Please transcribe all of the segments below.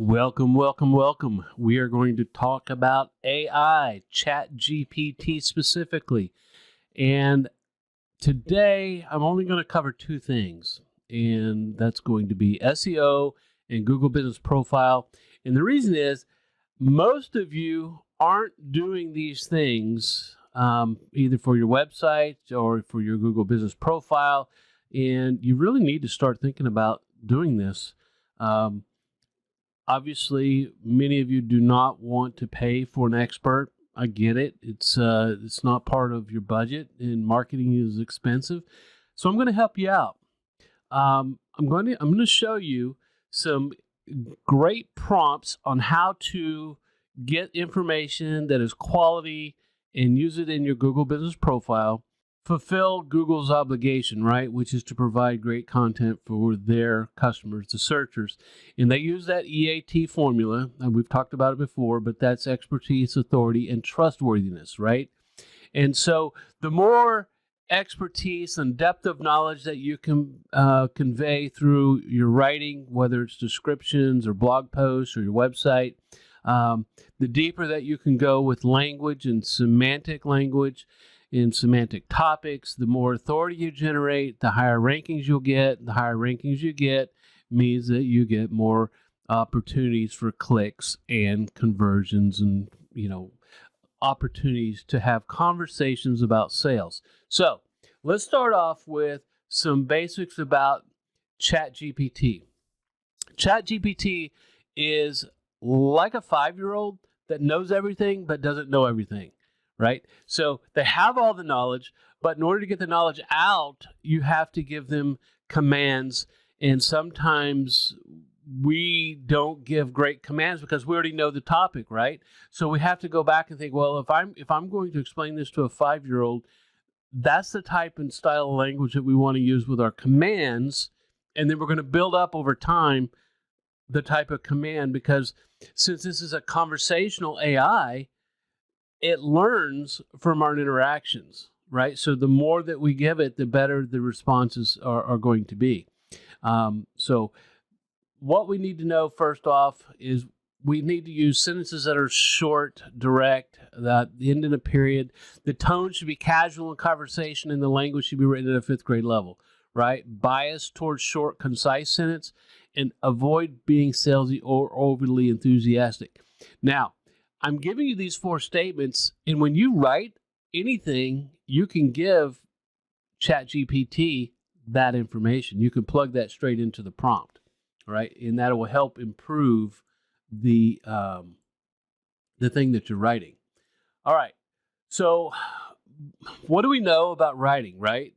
Welcome, welcome, welcome. We are going to talk about AI, ChatGPT specifically. And today I'm only going to cover two things, and that's going to be SEO and Google Business Profile. And the reason is most of you aren't doing these things either for your website or for your Google Business Profile, and you really need to start thinking about doing this. Obviously, many of you do not want to pay for an expert. I get it. It's not part of your budget, and marketing is expensive. So I'm going to help you out. I'm going to show you some great prompts on how to get information that is quality and use it in your Google Business Profile. Fulfill Google's obligation, right, which is to provide great content for their customers, the searchers. And they use that EAT formula, and we've talked about it before, but that's expertise, authority, and trustworthiness, right? And so the more expertise and depth of knowledge that you can convey through your writing, whether it's descriptions or blog posts or your website, the deeper that you can go with language and semantic language, in semantic topics, the more authority you generate, the higher rankings you'll get. The higher rankings you get means that you get more opportunities for clicks and conversions and, opportunities to have conversations about sales. So let's start off with some basics about ChatGPT. ChatGPT is like a 5-year-old that knows everything but doesn't know everything. Right? So they have all the knowledge, but in order to get the knowledge out, you have to give them commands. And sometimes we don't give great commands because we already know the topic, right? So we have to go back and think, well, if I'm going to explain this to a 5-year-old, that's the type and style of language that we want to use with our commands. And then we're going to build up over time the type of command, because since this is a conversational AI, it learns from our interactions, right? So the more that we give it, the better the responses are going to be. So what we need to know first off is we need to use sentences that are short, direct, that end in a period. The tone should be casual in conversation, and the language should be written at a 5th grade level, right? Bias towards short, concise sentence, and avoid being salesy or overly enthusiastic. Now, I'm giving you these 4 statements, and when you write anything, you can give ChatGPT that information. You can plug that straight into the prompt, right? And that will help improve the thing that you're writing. All right. So, what do we know about writing, right?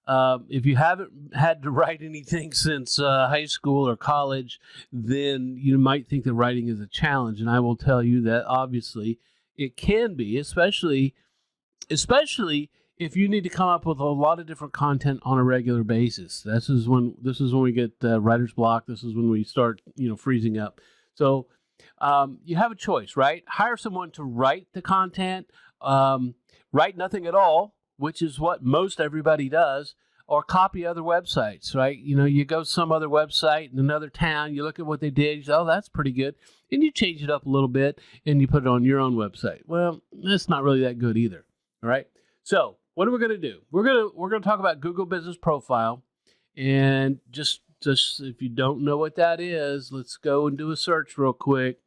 If you haven't had to write anything since high school or college, then you might think that writing is a challenge. And I will tell you that obviously it can be, especially if you need to come up with a lot of different content on a regular basis. This is when we get writer's block. This is when we start, freezing up. So you have a choice, right? Hire someone to write the content, write nothing at all, which is what most everybody does, or copy other websites, right? You go to some other website in another town, you look at what they did, you say, oh, that's pretty good, and you change it up a little bit, and you put it on your own website. Well, that's not really that good either, all right? So what are we going to do? We're going to talk about Google Business Profile, and just if you don't know what that is, let's go and do a search real quick.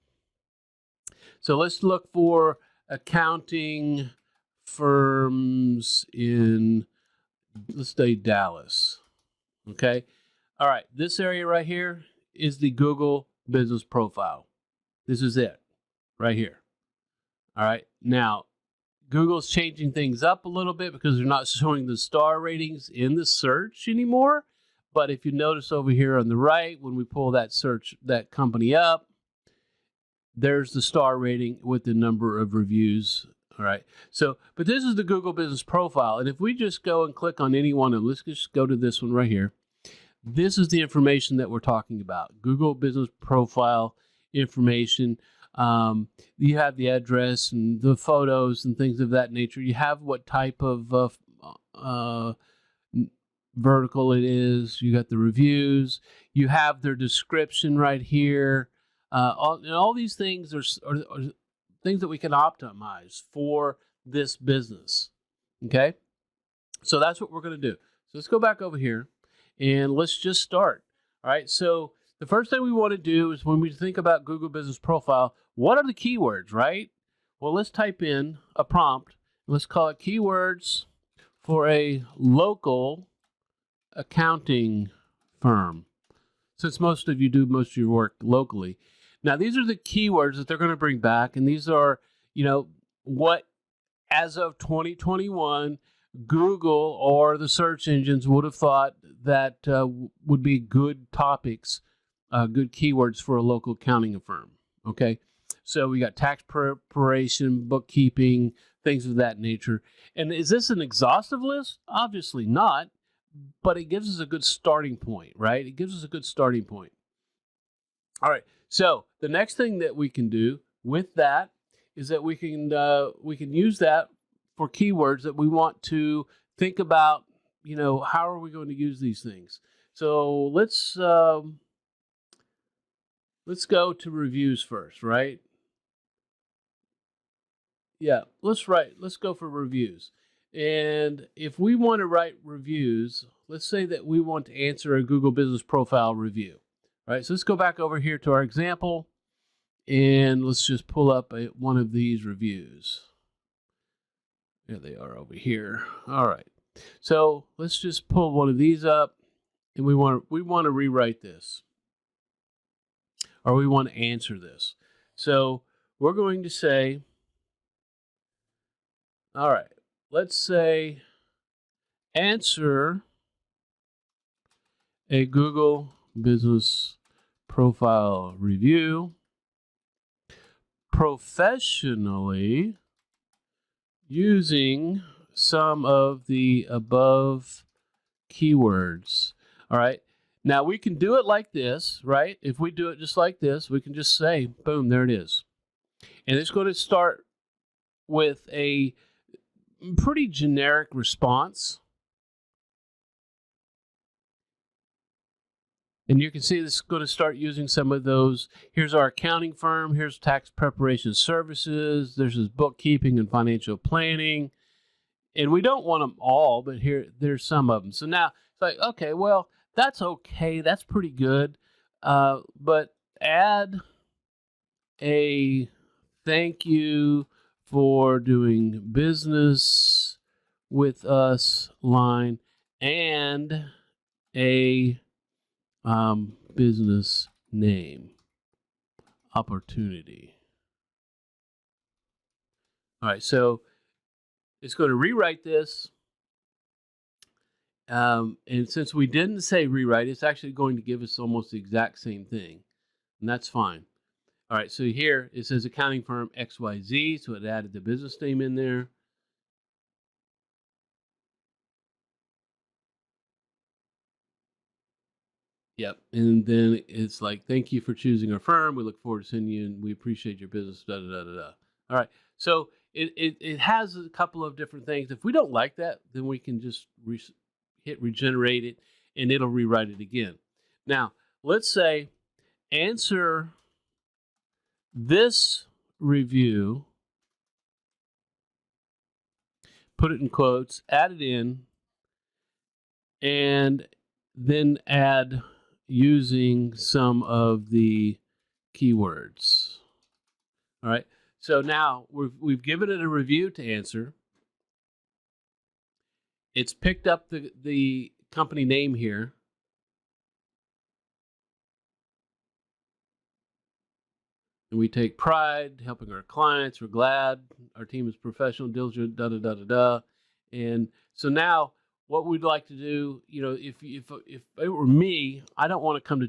So let's look for accounting firms in, let's say, Dallas. Okay. All right. This area right here is the Google Business Profile. This is it right here. All right. Now, Google's changing things up a little bit because they're not showing the star ratings in the search anymore. But if you notice over here on the right, when we pull that company up, there's the star rating with the number of reviews. All right. So, but this is the Google Business Profile. And if we just go and click on any one of them, let's just go to this one right here. This is the information that we're talking about. Google Business Profile information. You have the address and the photos and things of that nature. You have what type of vertical it is. You got the reviews. You have their description right here. all these things are things that we can optimize for this business. Okay, so that's what we're going to do. So let's go back over here and let's just start. All right, so the first thing we want to do is when we think about Google Business Profile, what are the keywords, right? Well, let's type in a prompt. Let's call it keywords for a local accounting firm, since most of you do most of your work locally. Now, these are the keywords that they're going to bring back, and these are, what as of 2021, Google or the search engines would have thought that would be good topics, good keywords for a local accounting firm. Okay, so we got tax preparation, bookkeeping, things of that nature. And is this an exhaustive list? Obviously not, but it gives us a good starting point, right? It gives us a good starting point. All right, so the next thing that we can do with that is that we can use that for keywords that we want to think about, how are we going to use these things? So let's go to reviews first, right? Yeah, let's go for reviews. And if we want to write reviews, let's say that we want to answer a Google Business Profile review. All right, so let's go back over here to our example, and let's just pull up one of these reviews. There they are over here. All right. So let's just pull one of these up, and we want to rewrite this, or we want to answer this. So we're going to say, all right, let's say answer a Google Business Profile review professionally using some of the above keywords. All right. Now we can do it like this, right? If we do it just like this, we can just say, boom, there it is. And it's going to start with a pretty generic response. And you can see this is going to start using some of those. Here's our accounting firm. Here's tax preparation services. There's this bookkeeping and financial planning. And we don't want them all, but there's some of them. So now it's like, okay, well, that's okay. That's pretty good. But add a thank you for doing business with us line and a business name opportunity. All right, so it's going to rewrite this. And since we didn't say rewrite, it's actually going to give us almost the exact same thing. And that's fine. All right, so here it says accounting firm XYZ, so it added the business name in there. Yep, and then it's like, thank you for choosing our firm. We look forward to seeing you, and we appreciate your business, da-da-da-da-da. All right, so it has a couple of different things. If we don't like that, then we can just hit regenerate it, and it'll rewrite it again. Now, let's say answer this review, put it in quotes, add it in, and then add using some of the keywords. All right, so now we've given it a review to answer. It's picked up the company name here. And we take pride helping our clients. We're glad our team is professional, diligent, da-da-da-da-da. And so now what we'd like to do, if it were me, I don't want to come to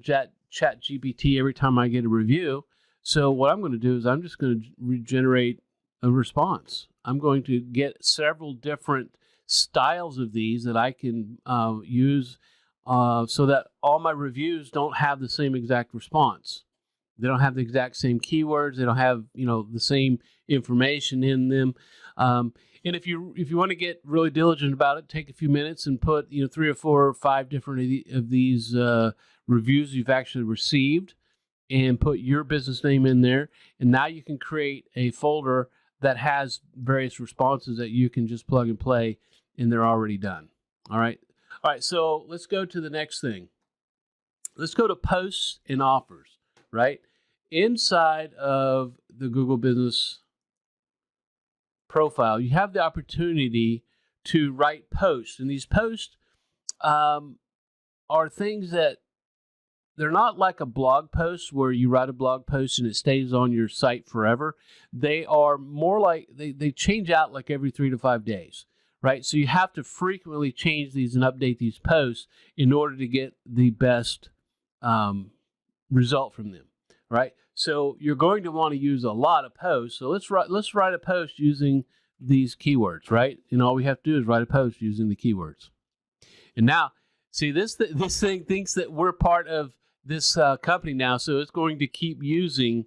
ChatGPT every time I get a review. So what I'm going to do is I'm just going to regenerate a response. I'm going to get several different styles of these that I can use so that all my reviews don't have the same exact response. They don't have the exact same keywords. They don't have, the same information in them. And if you want to get really diligent about it, take a few minutes and put, 3 or 4 or 5 different of these reviews you've actually received, and put your business name in there. And now you can create a folder that has various responses that you can just plug and play, and they're already done. All right. All right. So let's go to the next thing. Let's go to posts and offers, right? Inside of the Google Business Profile, you have the opportunity to write posts. And these posts are things that they're not like a blog post where you write a blog post and it stays on your site forever. They are more like they change out like every 3 to 5 days, right? So you have to frequently change these and update these posts in order to get the best result from them, right? So you're going to want to use a lot of posts. So let's write a post using these keywords, right? And all we have to do is write a post using the keywords. And now, see, this thing thinks that we're part of this company now, so it's going to keep using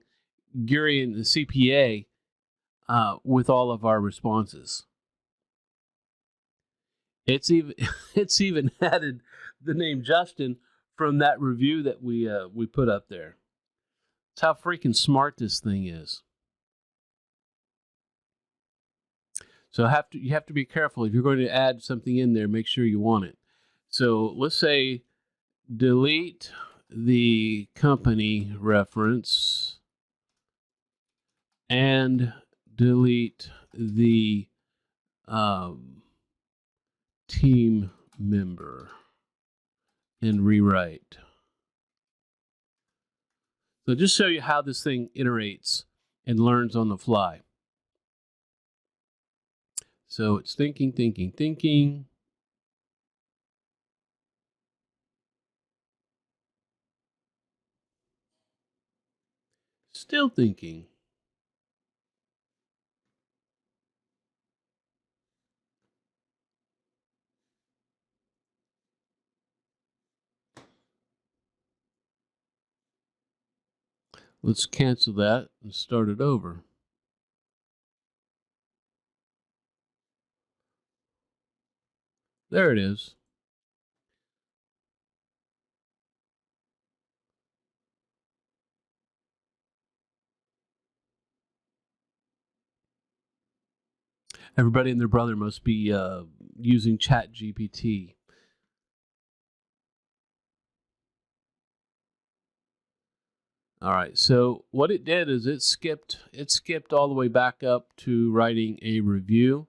Gurion, the CPA, with all of our responses. It's even added the name Justin from that review that we put up there. That's how freaking smart this thing is. So you have to be careful. If you're going to add something in there, make sure you want it. So let's say delete the company reference and delete the team member and rewrite. So just show you how this thing iterates and learns on the fly. So it's thinking. Still thinking. Let's cancel that and start it over. There it is. Everybody and their brother must be using ChatGPT. All right, so what it did is it skipped all the way back up to writing a review,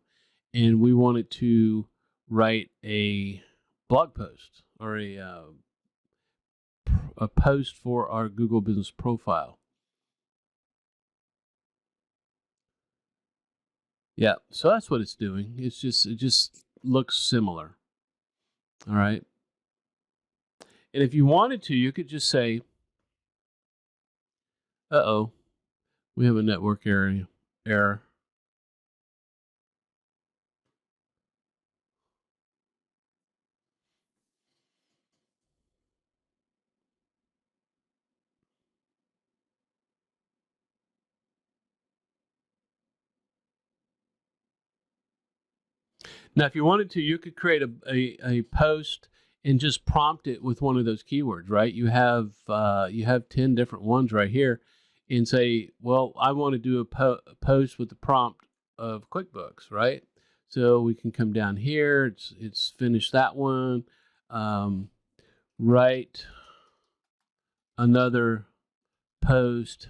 and we wanted to write a blog post or a post for our Google Business Profile. Yeah, so that's what it's doing. It just looks similar. All right. And if you wanted to, you could just say, uh-oh, we have a network error. Now, if you wanted to, you could create a post and just prompt it with one of those keywords, right? You have 10 different ones right here, and say, well, I want to do a post with the prompt of QuickBooks, right? So we can come down here. It's finished that one. Write another post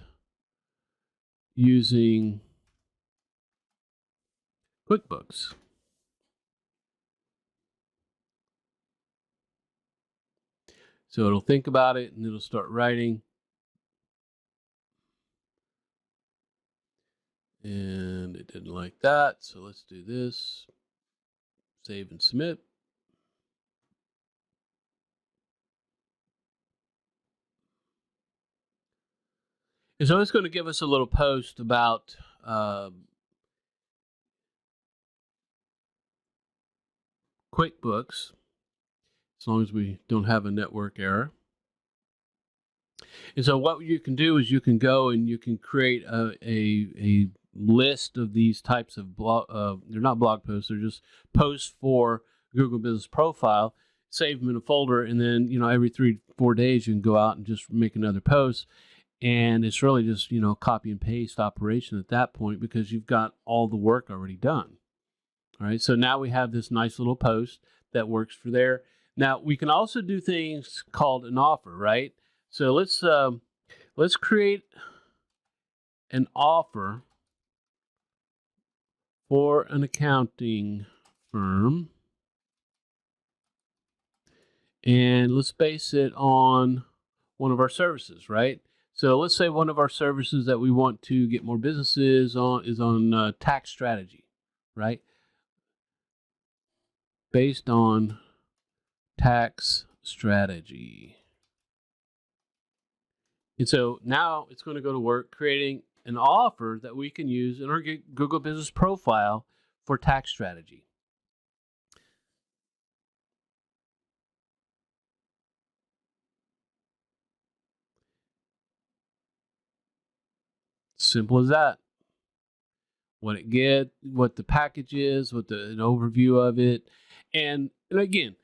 using QuickBooks. So it'll think about it and it'll start writing. And it didn't like that. So let's do this. Save and submit. And so it's going to give us a little post about QuickBooks, as long as we don't have a network error. And so what you can do is you can go and you can create a list of these types of they're not blog posts, they're just posts for Google Business Profile, save them in a folder, and then every 3 to 4 days you can go out and just make another post. And it's really just, copy and paste operation at that point because you've got all the work already done. All right, so now we have this nice little post that works for there. Now we can also do things called an offer, right? So let's create an offer for an accounting firm, and let's base it on one of our services, right? So let's say one of our services that we want to get more businesses on is on tax strategy, right? Based on tax strategy. And so now it's going to go to work creating an offer that we can use in our Google Business Profile for tax strategy. Simple as that. What the package is, an overview of it. And again,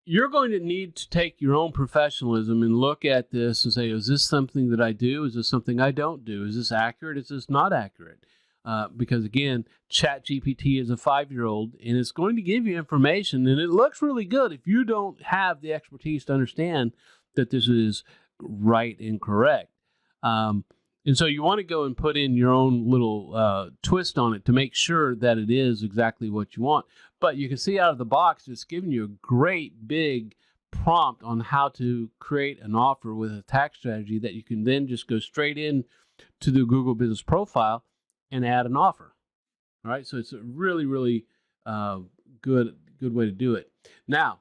you're going to need to take your own professionalism and look at this and say, is this something that I do? Is this something I don't do? Is this accurate? Is this not accurate? Because again, ChatGPT is a 5-year-old and it's going to give you information and it looks really good if you don't have the expertise to understand that this is right and correct. And so you want to go and put in your own little twist on it to make sure that it is exactly what you want. But you can see out of the box, it's giving you a great big prompt on how to create an offer with a tax strategy that you can then just go straight in to the Google Business Profile and add an offer. All right, so it's a really, really good way to do it. Now,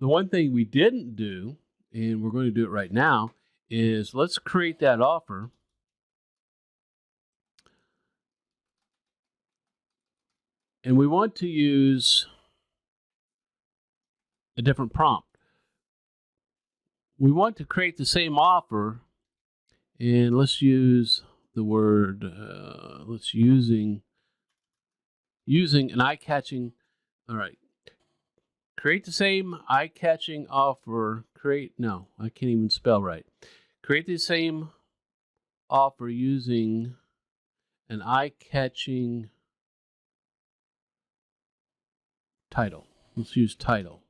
the one thing we didn't do, and we're going to do it right now, is let's create that offer. And we want to use a different prompt. We want to create the same offer, and let's use the word, using an eye-catching, all right. Create the same eye-catching offer, no, I can't even spell right. Create the same offer using an eye-catching title. Let's use title.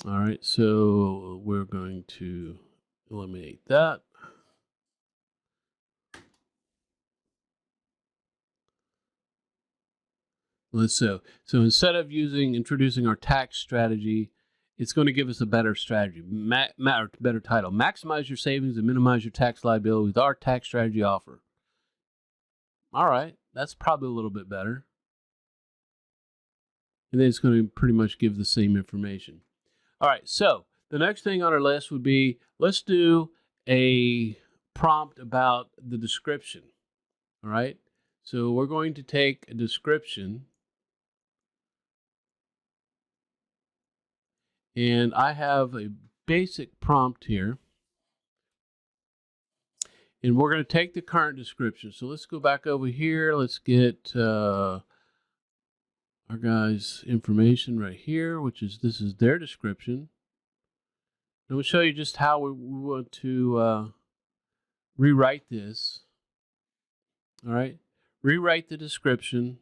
All right, so we're going to eliminate that. So instead of introducing our tax strategy, it's going to give us a better strategy, better title. Maximize your savings and minimize your tax liability with our tax strategy offer. All right, that's probably a little bit better. And then it's going to pretty much give the same information. All right, so the next thing on our list would be, let's do a prompt about the description. All right, so we're going to take a description. And I have a basic prompt here. And we're going to take the current description. So let's go back over here. Let's get our guys' information right here, this is their description. And we'll show you just how we want to rewrite this. All right. Rewrite the description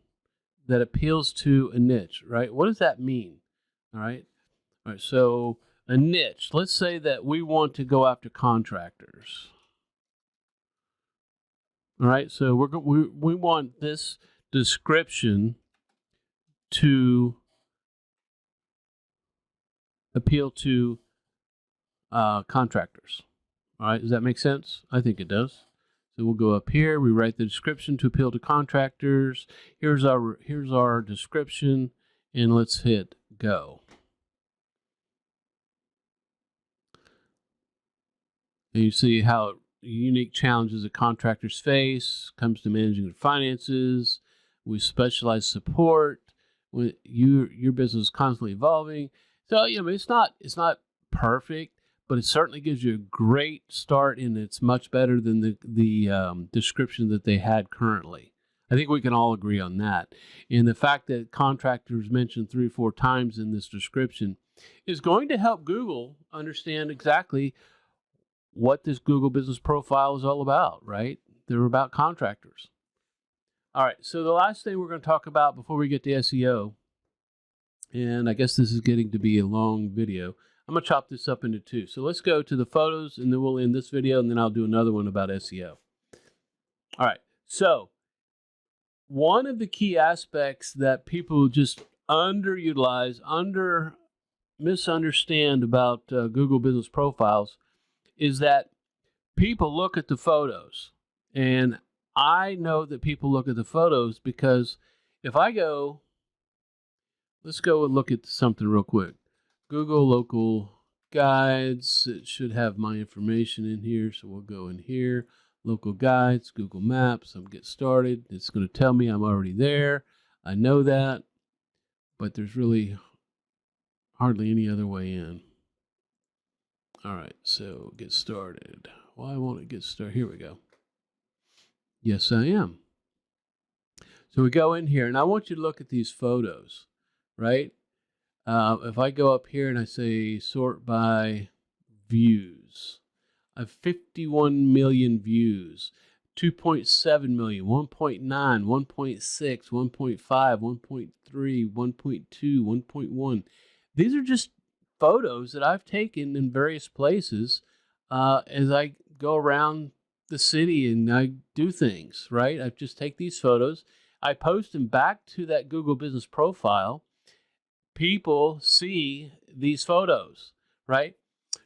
that appeals to a niche, right? What does that mean? All right. All right, so a niche. Let's say that we want to go after contractors. All right, so we want this description to appeal to contractors. All right, does that make sense? I think it does. So we'll go up here. We write the description to appeal to contractors. Here's our description, and let's hit go. And you see how unique challenges that contractors face comes to managing their finances. We specialize support. Your business is constantly evolving. So it's not perfect, but it certainly gives you a great start, and it's much better than the description that they had currently. I think we can all agree on that. And the fact that contractors mentioned 3 or 4 times in this description is going to help Google understand exactly what this Google Business Profile is all about, right? They're about contractors. All right, so the last thing we're going to talk about before we get to SEO, and I guess this is getting to be a long video. I'm going to chop this up into two. So let's go to the photos, and then we'll end this video, and then I'll do another one about SEO. All right, so one of the key aspects that people just underutilize, misunderstand about Google Business Profiles is that people look at the photos. And I know that people look at the photos because if I go, let's go and look at something real quick. Google Local Guides. It should have my information in here, so we'll go in here. Local Guides, Google Maps. I'm get started. It's going to tell me I'm already there. I know that, but there's really hardly any other way in. All right, so get started. Why won't it get started? Here we go. Yes, I am. So we go in here, and I want you to look at these photos, right? If I go up here and I say sort by views, I have 51 million views, 2.7 million, 1.9, 1.6, 1.5, 1.3, 1.2, 1.1. These are just photos that I've taken in various places as I go around the city and I do things, right? I just take these photos, I post them back to that Google Business Profile. People see these photos, right?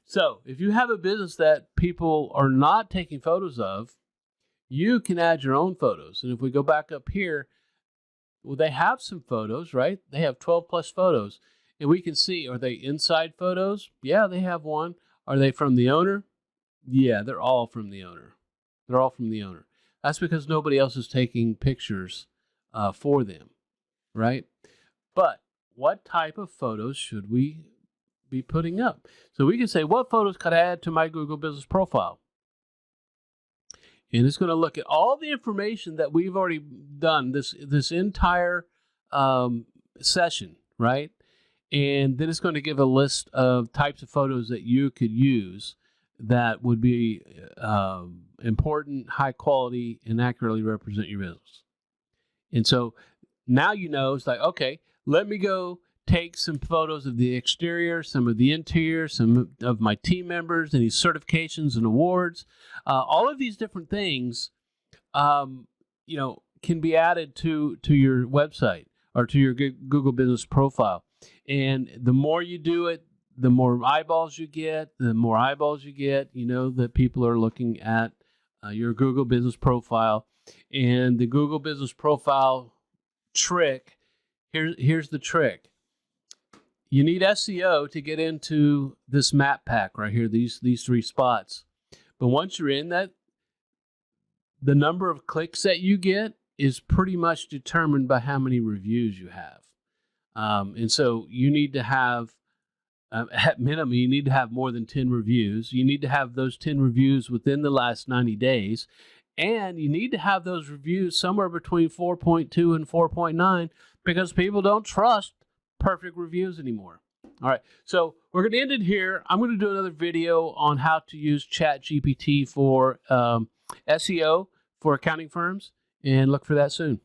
So if you have a business that people are not taking photos of, you can add your own photos. And if we go back up here, well, they have some photos, right? They have 12 plus photos. And we can see, are they inside photos? Yeah, they have one. Are they from the owner? Yeah, they're all from the owner. They're all from the owner. That's because nobody else is taking pictures for them, right? But what type of photos should we be putting up? So we can say, what photos could I add to my Google Business Profile? And it's going to look at all the information that we've already done, this entire session, right? And then it's going to give a list of types of photos that you could use that would be important, high quality, and accurately represent your business. And so now you know, it's like, okay, let me go take some photos of the exterior, some of the interior, some of my team members, any certifications and awards. All of these different things, can be added to your website or to your Google Business Profile. And the more you do it, the more eyeballs you get. The more eyeballs you get, you know that people are looking at your Google Business Profile. And the Google Business Profile trick, here's the trick. You need SEO to get into this map pack right here, these three spots. But once you're in that, the number of clicks that you get is pretty much determined by how many reviews you have. And so you need to have, at minimum, you need to have more than 10 reviews. You need to have those 10 reviews within the last 90 days. And you need to have those reviews somewhere between 4.2 and 4.9 because people don't trust perfect reviews anymore. All right, so we're going to end it here. I'm going to do another video on how to use ChatGPT for SEO for accounting firms, and look for that soon.